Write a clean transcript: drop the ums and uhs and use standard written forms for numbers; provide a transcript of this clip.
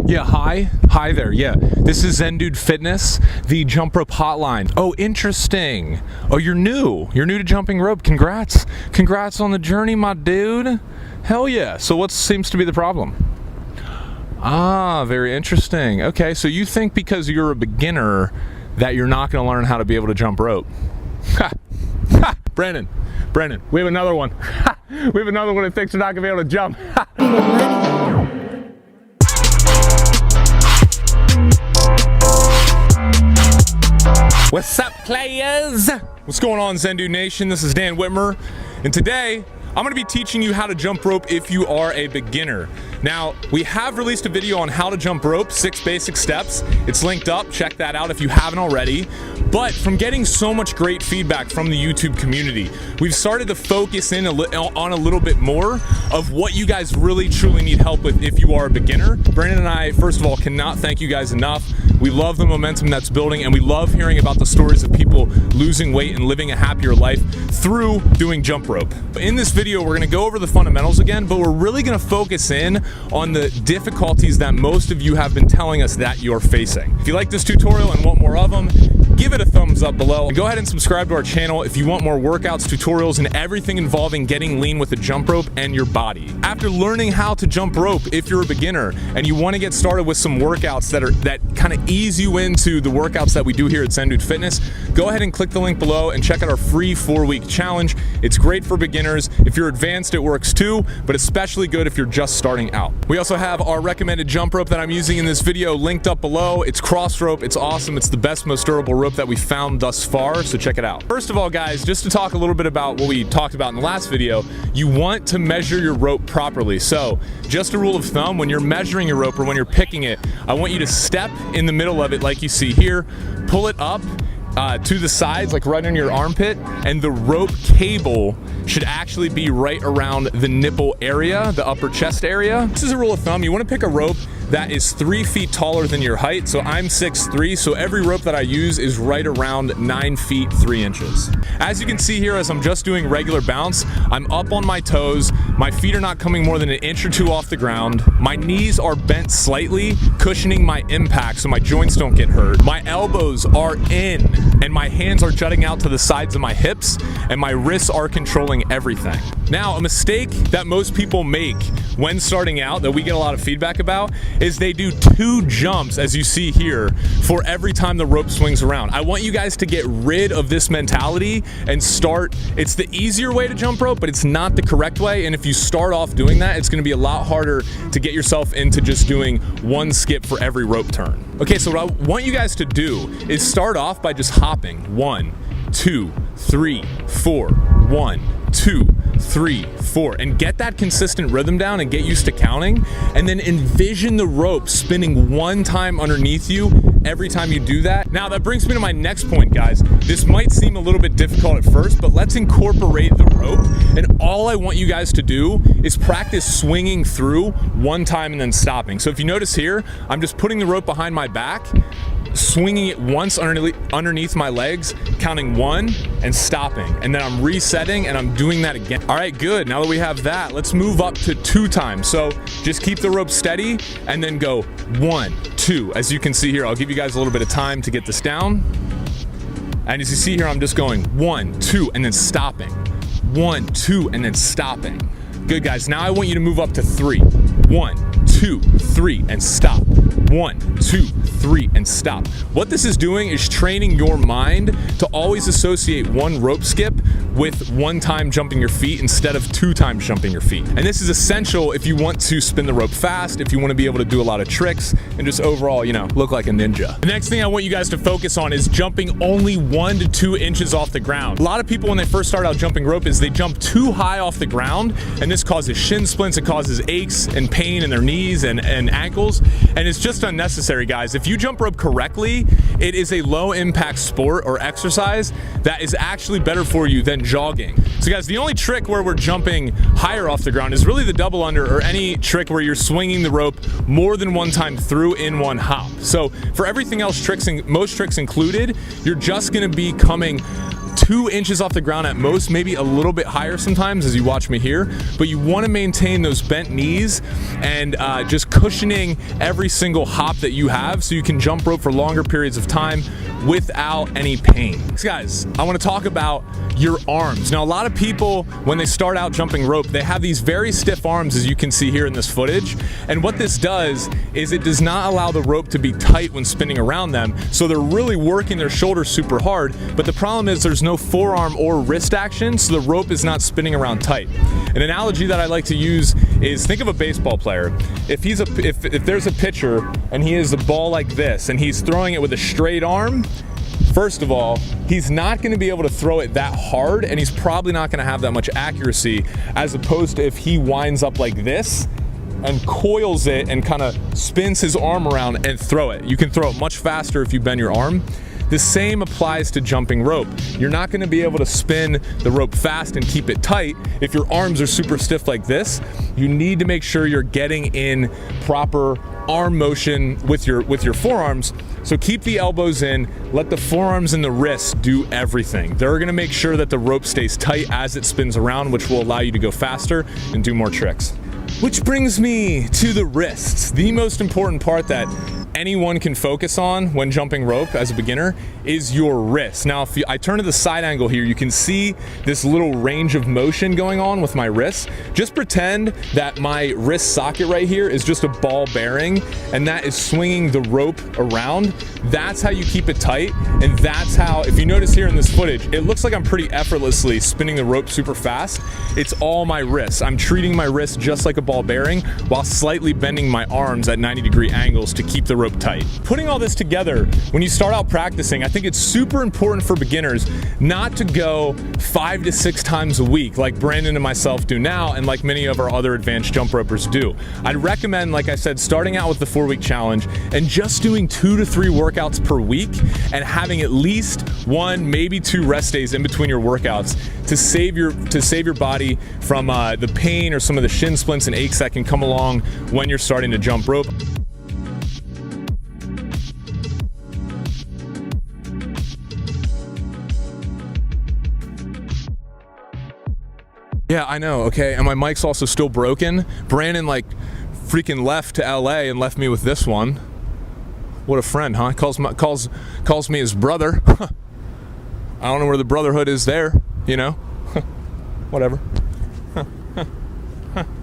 Yeah, hi there. Yeah, this is Zen Dude Fitness, the jump rope hotline. Oh, interesting. Oh, you're new to jumping rope. Congrats on the journey, my dude. Hell yeah. So what seems to be the problem? Ah, very interesting. Okay, so you think because you're a beginner that you're not going to learn how to be able to jump rope? Ha. Ha. Brandon, we have another one. Ha. We have another one that thinks you're not going to be able to jump. What's up, players? What's going on, Zen Dude Nation? This is Dan Whitmer, and today I'm going to be teaching you how to jump rope if you are a beginner. Now, we have released a video on how to jump rope, 6 basic steps. It's linked up, check that out if you haven't already. But from getting so much great feedback from the YouTube community, we've started to focus in on a little bit more of what you guys really truly need help with if you are a beginner. Brandon and I, first of all, cannot thank you guys enough. We love the momentum that's building, and we love hearing about the stories of people losing weight and living a happier life through doing jump rope. In this video, we're gonna go over the fundamentals again, but we're really gonna focus in on the difficulties that most of you have been telling us that you're facing. If you like this tutorial and want more of them, give it a thumbs up below. And go ahead and subscribe to our channel if you want more workouts, tutorials, and everything involving getting lean with a jump rope and your body. After learning how to jump rope, if you're a beginner and you want to get started with some workouts that kind of ease you into the workouts that we do here at Zen Dude Fitness, go ahead and click the link below and check out our free 4-week challenge. It's great for beginners. If you're advanced, it works too, but especially good if you're just starting out. We also have our recommended jump rope that I'm using in this video linked up below. It's cross rope. It's awesome. It's the best, most durable rope that we found thus far, so check it out. First of all, guys, just to talk a little bit about what we talked about in the last video, you want to measure your rope properly. So just a rule of thumb, when you're measuring your rope or when you're picking it, I want you to step in the middle of it like you see here, pull it up to the sides, like right under your armpit, and the rope cable should actually be right around the nipple area, the upper chest area. This is a rule of thumb. You want to pick a rope that is 3 feet taller than your height. So I'm 6'3", so every rope that I use is right around 9 feet 3 inches. As you can see here, as I'm just doing regular bounce, I'm up on my toes. My feet are not coming more than an inch or two off the ground. My knees are bent slightly, cushioning my impact so my joints don't get hurt. My elbows are in, and my hands are jutting out to the sides of my hips, and my wrists are controlling everything. Now, a mistake that most people make when starting out that we get a lot of feedback about is they do 2 jumps, as you see here, for every time the rope swings around. I want you guys to get rid of this mentality and start. It's the easier way to jump rope, but it's not the correct way. And if you start off doing that, it's gonna be a lot harder to get yourself into just doing 1 skip for every rope turn. Okay, so what I want you guys to do is start off by just hopping. 1, 2, 3, 4, 1, 2, 3, 4, and get that consistent rhythm down and get used to counting, and then envision the rope spinning 1 time underneath you every time you do that. Now that brings me to my next point, guys. This might seem a little bit difficult at first, but let's incorporate the rope, and all I want you guys to do is practice swinging through 1 time and then stopping. So if you notice here, I'm just putting the rope behind my back, swinging it once underneath my legs, counting 1 and stopping, and then I'm resetting and I'm doing that again. All right, good. Now that we have that, let's move up to 2 times. So just keep the rope steady and then go 1, 2. As you can see here, I'll give you guys a little bit of time to get this down. And as you see here, I'm just going 1, 2, and then stopping. 1, 2, and then stopping. Good, guys. Now I want you to move up to 3. 1, 2, 3, and stop. 1, 2, 3, and stop. What this is doing is training your mind to always associate 1 rope skip with 1 time jumping your feet instead of 2 times jumping your feet. And this is essential if you want to spin the rope fast, if you want to be able to do a lot of tricks, and just overall, you know, look like a ninja. The next thing I want you guys to focus on is jumping only 1 to 2 inches off the ground. A lot of people, when they first start out jumping rope, is they jump too high off the ground, and this causes shin splints, it causes aches and pain in their knees and ankles, and it's just unnecessary, guys. If you jump rope correctly, it is a low impact sport or exercise that is actually better for you than jogging. So guys, the only trick where we're jumping higher off the ground is really the double under, or any trick where you're swinging the rope more than 1 time through in 1 hop. So for everything else, most tricks included, you're just gonna be coming 2 inches off the ground at most, maybe a little bit higher sometimes as you watch me here, but you want to maintain those bent knees and just cushioning every single hop that you have so you can jump rope for longer periods of time without any pain. So guys, I want to talk about your arms. Now, a lot of people, when they start out jumping rope, they have these very stiff arms, as you can see here in this footage. And what this does is it does not allow the rope to be tight when spinning around them. So they're really working their shoulders super hard. But the problem is there's no forearm or wrist action, so the rope is not spinning around tight. An analogy that I like to use is, think of a baseball player. If there's a pitcher and he has the ball like this and he's throwing it with a straight arm, first of all, he's not going to be able to throw it that hard, and he's probably not going to have that much accuracy, as opposed to if he winds up like this and coils it and kind of spins his arm around and throw it. You can throw it much faster if you bend your arm. The same applies to jumping rope. You're not going to be able to spin the rope fast and keep it tight if your arms are super stiff like this. You need to make sure you're getting in proper arm motion with your forearms. So keep the elbows in, let the forearms and the wrists do everything. They're gonna make sure that the rope stays tight as it spins around, which will allow you to go faster and do more tricks. Which brings me to the wrists. The most important part that anyone can focus on when jumping rope as a beginner is your wrist. Now, if I turn to the side angle here, you can see this little range of motion going on with my wrists. Just pretend that my wrist socket right here is just a ball bearing, and that is swinging the rope around. That's how you keep it tight, and that's how, if you notice here in this footage, it looks like I'm pretty effortlessly spinning the rope super fast. It's all my wrists. I'm treating my wrist just like a ball bearing while slightly bending my arms at 90-degree angles to keep the rope tight. Putting all this together, when you start out practicing, I think it's super important for beginners not to go 5 to 6 times a week like Brandon and myself do now, and like many of our other advanced jump ropers do. I'd recommend, like I said, starting out with the 4-week challenge and just doing 2 to 3 workouts per week and having at least 1, maybe 2 rest days in between your workouts to save your body from the pain or some of the shin splints and aches that can come along when you're starting to jump rope. Yeah, I know, okay, and my mic's also still broken. Brandon like freaking left to LA and left me with this one. What a friend, huh? Calls me his brother. I don't know where the brotherhood is there, you know? Whatever.